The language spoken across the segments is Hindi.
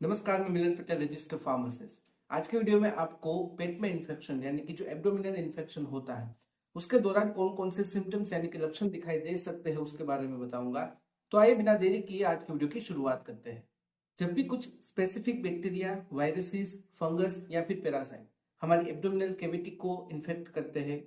नमस्कार, मैं मिलन पटेल, रजिस्टर फार्मासिस्ट। आज के वीडियो में आपको पेट में इन्फेक्शन यानी कि जो एब्डोमिनल इन्फेक्शन होता है उसके दौरान कौन कौन से सिम्टम्स यानी कि लक्षण दिखाई दे सकते हैं उसके बारे में बताऊंगा। तो आइए बिना देरी किए आज के वीडियो की शुरुआत करते हैं। जब भी कुछ स्पेसिफिक बैक्टीरिया, वायरसेस, फंगस या फिर पैरासाइट हमारी एब्डोमिनल कैविटी को इन्फेक्ट करते हैं,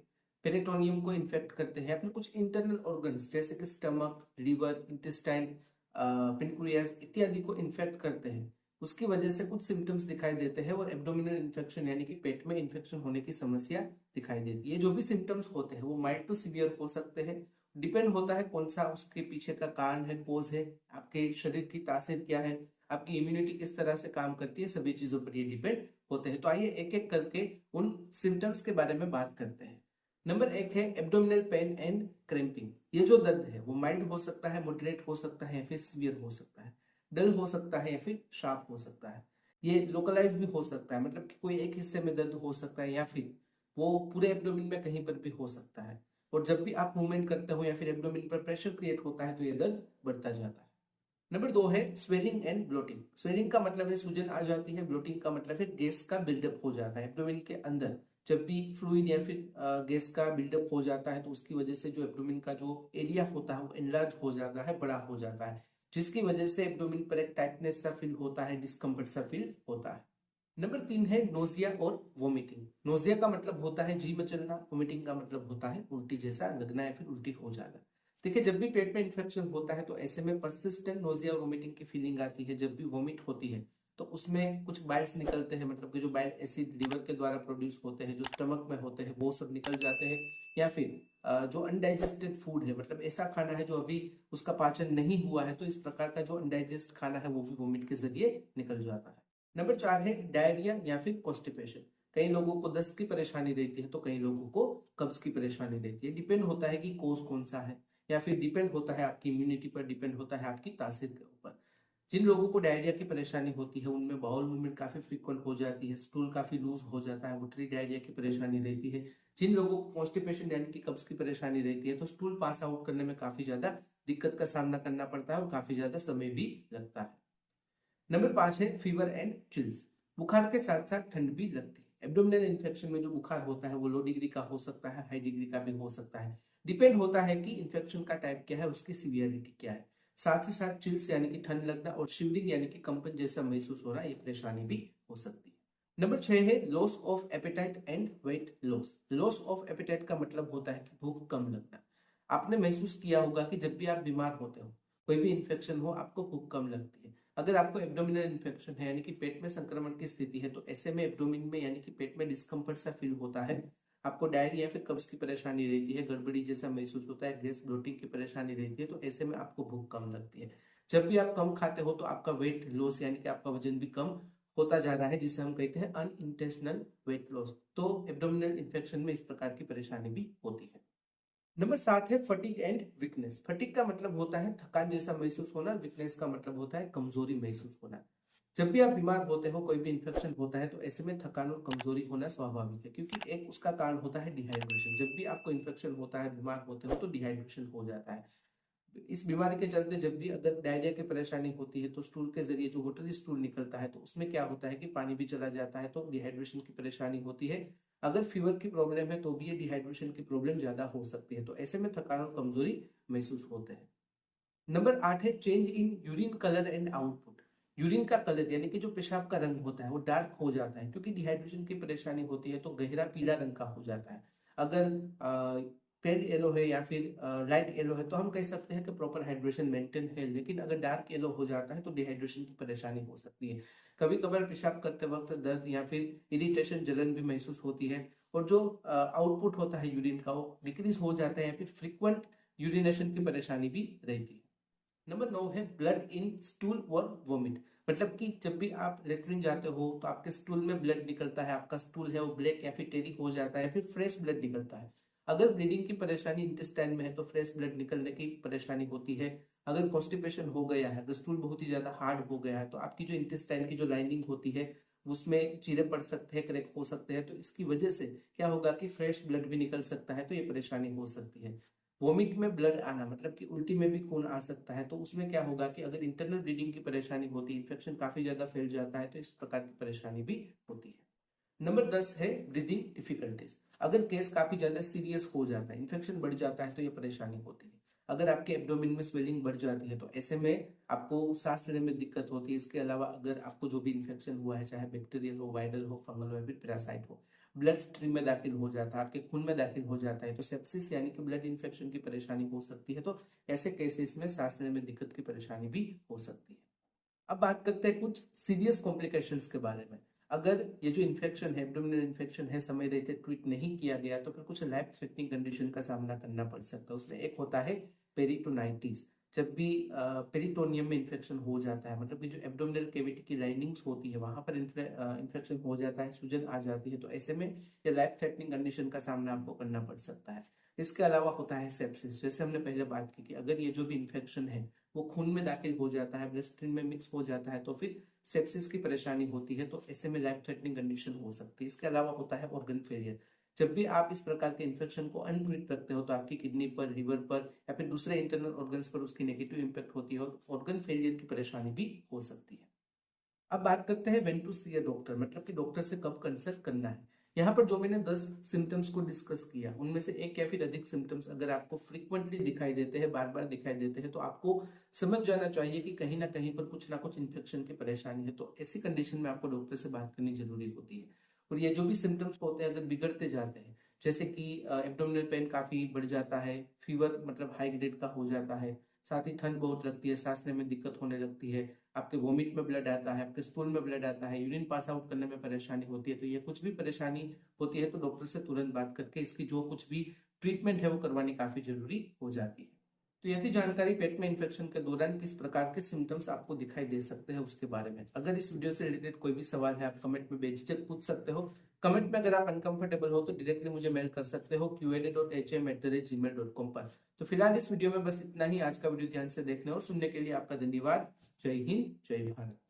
पेरिटोनियम को इन्फेक्ट करते हैं या फिर कुछ इंटरनल ऑर्गन्स जैसे कि स्टमक, लीवर, इंटेस्टाइन, पेनक्रियाज इत्यादि को इन्फेक्ट करते हैं, उसकी वजह से कुछ सिम्टम्स दिखाई देते हैं और एब्डोमिनल इन्फेक्शन यानी कि पेट में इन्फेक्शन होने की समस्या दिखाई देती है। जो भी सिम्टम्स होते हैं वो माइल्ड टू सीवियर हो सकते हैं। डिपेंड होता है कौन सा उसके पीछे का कारण है, कोज है, आपके शरीर की तासीर क्या है, आपकी इम्यूनिटी किस तरह से काम करती है, सभी चीजों पर ये डिपेंड होते हैं। तो आइए एक एक करके उन सिम्टम्स के बारे में बात करते हैं। नंबर एक है एब्डोमिनल पेन एंड क्रैम्पिंग। ये जो दर्द है वो माइल्ड हो सकता है, मॉडरेट हो सकता है या फिर सीवियर हो सकता है। डल हो सकता है या फिर शार्प हो सकता है। ये लोकलाइज भी हो सकता है, मतलब कि कोई एक हिस्से में दर्द हो सकता है या फिर वो पूरे एब्डोमेन में कहीं पर भी हो सकता है। और जब भी आप मूवमेंट करते हो या फिर एब्डोमेन पर प्रेशर क्रिएट होता है तो ये दर्द बढ़ता जाता है। नंबर दो है स्वेलिंग एंड ब्लोटिंग। स्वेलिंग का मतलब है सूजन आ जाती है, ब्लोटिंग का मतलब है गैस का बिल्डअप हो जाता है एब्डोमेन के अंदर। जब भी फ्लूइड या फिर गैस का बिल्डअप हो जाता है तो उसकी वजह से जो एब्डोमेन का जो एरिया होता है वो एनलार्ज हो जाता है, बड़ा हो जाता है, जिसकी वजह से एब्डोमेन पर एक टाइटनेस सा फील होता है, डिस्कम्फर्ट सा फील होता है। नंबर तीन है नोजिया और वोमिटिंग। नोजिया का मतलब होता है जी मचलना, वोमिटिंग का मतलब होता है उल्टी जैसा लगना या फिर उल्टी हो जाना। देखिए, जब भी पेट में इन्फेक्शन होता है तो ऐसे में परसिस्टेंट नोजिया और वोमिटिंग की फीलिंग आती है। जब भी वोमिट होती है तो उसमें कुछ बाइल्स निकलते हैं, मतलब कि जो बाइल एसिड लीवर के द्वारा प्रोड्यूस होते हैं, जो स्टमक में होते हैं वो सब निकल जाते हैं। या फिर जो अनडाइजेस्टेड फूड है, मतलब ऐसा खाना है जो अभी उसका पाचन नहीं हुआ है, तो इस प्रकार का जो अनडाइजेस्ट खाना है वो भी वोमिट के जरिए निकल जाता है। नंबर चार है डायरिया या फिर कॉन्स्टिपेशन। कई लोगों को दस्त की परेशानी रहती है तो कई लोगों को कब्ज की परेशानी रहती है। डिपेंड होता है कि कोज कौन सा है, या फिर डिपेंड होता है आपकी इम्यूनिटी पर, डिपेंड होता है आपकी तासीर के ऊपर। जिन लोगों को डायरिया की परेशानी होती है उनमें बाउल मूवमेंट काफी फ्रीक्वेंट हो जाती है, स्टूल काफी लूज हो जाता है, वोटरी डायरिया की परेशानी रहती है। जिन लोगों को कॉन्स्टिपेशन यानी कि कब्ज की परेशानी रहती है तो स्टूल पास आउट करने में काफी ज्यादा दिक्कत का सामना करना पड़ता है और काफी ज्यादा समय भी लगता है। नंबर पांच है फीवर एंड चिल्स। बुखार के साथ साथ ठंड भी लगती है। एब्डोमिनल इन्फेक्शन में जो बुखार होता है वो लो डिग्री का हो सकता है, हाई डिग्री का भी हो सकता है। डिपेंड होता है कि इन्फेक्शन का टाइप क्या है, उसकी सीवियरिटी क्या है। साथ ही साथ चिल्स यानी कि ठंड लगना और शिवरिंग यानी कि कंपन जैसा महसूस होना, ये परेशानी भी हो सकती है। नंबर छह है loss of appetite and weight loss. Loss of appetite का मतलब होता है कि भूख कम लगना। आपने महसूस किया होगा कि जब भी आप बीमार होते हो, कोई भी इन्फेक्शन हो, आपको भूख कम लगती है। अगर आपको एब्डोमिनल इन्फेक्शन है यानी कि पेट में संक्रमण की स्थिति है तो ऐसे में एब्डोमिन में यानी कि पेट में डिस्कम्फर्ट सा फील होता है, आपको डायरिया या फिर कब्ज की परेशानी रहती है, गड़बड़ी जैसा महसूस होता है, गैस ब्लोटिंग की परेशानी रहती है, तो ऐसे में आपको भूख कम लगती है। जब भी आप कम खाते हो तो आपका वेट लॉस यानी कि आपका वजन भी कम होता जा रहा है, जिसे हम कहते हैं अनइंटेंशनल वेट लॉस। तो एब्डोमिनल इन्फेक्शन में इस प्रकार की परेशानी भी होती है। नंबर सात है फटीग एंड वीकनेस। फटीग का मतलब होता है थकान जैसा महसूस होना, वीकनेस का मतलब होता है कमजोरी महसूस होना। जब भी आप बीमार होते हो, कोई भी इन्फेक्शन होता है तो ऐसे में थकान और कमजोरी होना स्वाभाविक है, क्योंकि एक उसका कारण होता है डिहाइड्रेशन। जब भी आपको इन्फेक्शन होता है, बीमार होते हो तो डिहाइड्रेशन हो जाता है। इस बीमारी के चलते जब भी अगर डायरिया की परेशानी होती है तो स्टूल के जरिए जो वोटरी स्टूल निकलता है तो उसमें क्या होता है कि पानी भी चला जाता है, तो डिहाइड्रेशन की परेशानी होती है। अगर फीवर की प्रॉब्लम है तो भी ये डिहाइड्रेशन की प्रॉब्लम ज्यादा हो सकती है, तो ऐसे में थकान और कमजोरी महसूस होते हैं। नंबर आठ है change in urine colour and output. Urine का कलर यानी कि जो पेशाब का रंग होता है वो डार्क हो जाता है, क्योंकि डिहाइड्रेशन की परेशानी होती है तो गहरा पीला रंग का हो जाता है। अगर पेल येलो है या फिर लाइट येलो है तो हम कह सकते हैं कि प्रॉपर हाइड्रेशन मेंटेन है, लेकिन अगर डार्क येलो हो जाता है तो डिहाइड्रेशन की परेशानी हो सकती है। कभी कभार पेशाब करते वक्त दर्द या फिर इरिटेशन, जलन भी महसूस होती है, और जो आउटपुट होता है यूरिन का वो डिक्रीज हो जाता है या फिर फ्रिक्वेंट यूरिनेशन की परेशानी भी रहती है। नंबर नौ है ब्लड इन स्टूल और वोमिट। मतलब कि जब भी आप लेटरिन जाते हो तो आपके स्टूल में ब्लड निकलता है, आपका स्टूल है वो ब्लैक या फिर टेरी हो जाता है, फिर फ्रेश ब्लड निकलता है। अगर ब्लीडिंग की परेशानी इंटेस्टाइन में है तो फ्रेश ब्लड निकलने की परेशानी होती है। अगर कॉन्स्टिपेशन हो गया है, अगर स्टूल बहुत ही ज्यादा हार्ड हो गया है तो आपकी जो इंटेस्टाइन की जो लाइनिंग होती है उसमें चीरे पड़ सकते हैं, क्रैक हो सकते हैं, तो इसकी वजह से क्या होगा कि फ्रेश ब्लड भी निकल सकता है, तो ये परेशानी हो सकती है। वोमिट में ब्लड आना मतलब कि उल्टी में भी खून आ सकता है, तो उसमें क्या होगा कि अगर इंटरनल ब्लीडिंग की परेशानी होती है, इन्फेक्शन काफी ज्यादा फैल जाता है, तो इस प्रकार की परेशानी भी होती है। नंबर 10 है ब्रीदिंग डिफिकल्टीज। अगर केस काफी ज्यादा सीरियस हो जाता है, इन्फेक्शन बढ़ जाता है, तो ये परेशानी होती है। अगर आपके एब्डोमेन में स्वेलिंग बढ़ जाती है तो ऐसे में आपको सांस लेने में दिक्कत होती है। इसके अलावा अगर आपको जो भी इन्फेक्शन हुआ है, चाहे बैक्टीरियल हो, वायरल हो, फंगल हो या फिर पैरासाइट हो, ब्लड स्ट्रीम में दाखिल हो जाता है, आपके खून में दाखिल हो जाता है, तो सेप्सिस यानी कि ब्लड इन्फेक्शन की परेशानी हो सकती है। तो ऐसे केसेस में सांस लेने में दिक्कत की परेशानी भी हो सकती है। अब बात करते हैं कुछ सीरियस कॉम्प्लिकेशंस के बारे में। अगर ये जो इन्फेक्शन है, एब्डोमिनल इन्फेक्शन है, समय रहते ट्रीट नहीं किया गया तो फिर कुछ लाइफ थ्रेटनिंग कंडीशन का सामना करना पड़ सकता है। उसमें एक होता है पेरिटोनाइटिस। जब भी पेरिटोनियम में इन्फेक्शन हो जाता है, मतलब कि जो एब्डोमिनल कैविटी की लाइनिंग्स होती है वहां पर इन्फेक्शन हो जाता है, सूजन आ जाती है, तो ऐसे में ये लाइफ थ्रेटनिंग कंडीशन का सामना आपको करना पड़ सकता है। इसके अलावा होता है सेप्सिस। जैसे हमने पहले बात की कि अगर ये जो भी इन्फेक्शन है वो खून में दाखिल हो जाता है, ब्लड स्ट्रीम में मिक्स हो जाता है, तो फिर सेप्सिस की परेशानी होती है, तो ऐसे में लाइफ थ्रेटनिंग कंडीशन हो सकती है। इसके अलावा होता है ऑर्गन फेलियर। जब भी आप इस प्रकार के इन्फेक्शन को अनट्रीट रखते हो तो आपकी किडनी पर, लिवर पर या फिर दूसरे इंटरनल ऑर्गन्स पर उसकी नेगेटिव इंपैक्ट होती है और ऑर्गन फेलियर की परेशानी भी हो सकती है। अब बात करते हैं when to see a doctor, मतलब कि डॉक्टर से कब कंसल्ट करना है। यहाँ पर जो मैंने 10 सिम्टम्स को डिस्कस किया, उनमें से एक या फिर अधिक सिम्टम्स अगर आपको फ्रीक्वेंटली दिखाई देते हैं, बार बार दिखाई देते हैं, तो आपको समझ जाना चाहिए कि कहीं ना कहीं पर कुछ ना कुछ इन्फेक्शन की परेशानी है। तो ऐसी कंडीशन में आपको डॉक्टर से बात करनी जरूरी होती है। और ये जो भी सिम्टम्स होते हैं अगर बिगड़ते जाते हैं, जैसे कि एब्डोमिनल पेन काफी बढ़ जाता है, फीवर मतलब हाई ग्रेड का हो जाता है, साथ ही ठंड बहुत लगती है, सांस लेने में दिक्कत होने लगती है, आपके वोमिट में ब्लड आता है, आपके स्टूल में ब्लड आता है, यूरिन पास आउट करने में परेशानी होती है, तो ये कुछ भी परेशानी होती है तो डॉक्टर से तुरंत बात करके इसकी जो कुछ भी ट्रीटमेंट है वो करवानी काफी जरूरी हो जाती है। तो यदि जानकारी पेट में इन्फेक्शन के दौरान किस प्रकार के सिम्टम्स आपको दिखाई दे सकते हैं उसके बारे में। अगर इस वीडियो से रिलेटेड कोई भी सवाल है आप कमेंट में बेझिझक पूछ सकते हो। कमेंट में अगर आप अनकंफर्टेबल हो तो डायरेक्टली मुझे मेल कर सकते हो qa.hm@gmail.com पर। तो फिलहाल इस वीडियो में बस इतना ही। आज का वीडियो ध्यान से देखने और सुनने के लिए आपका धन्यवाद। जय हिंद, जय भारत।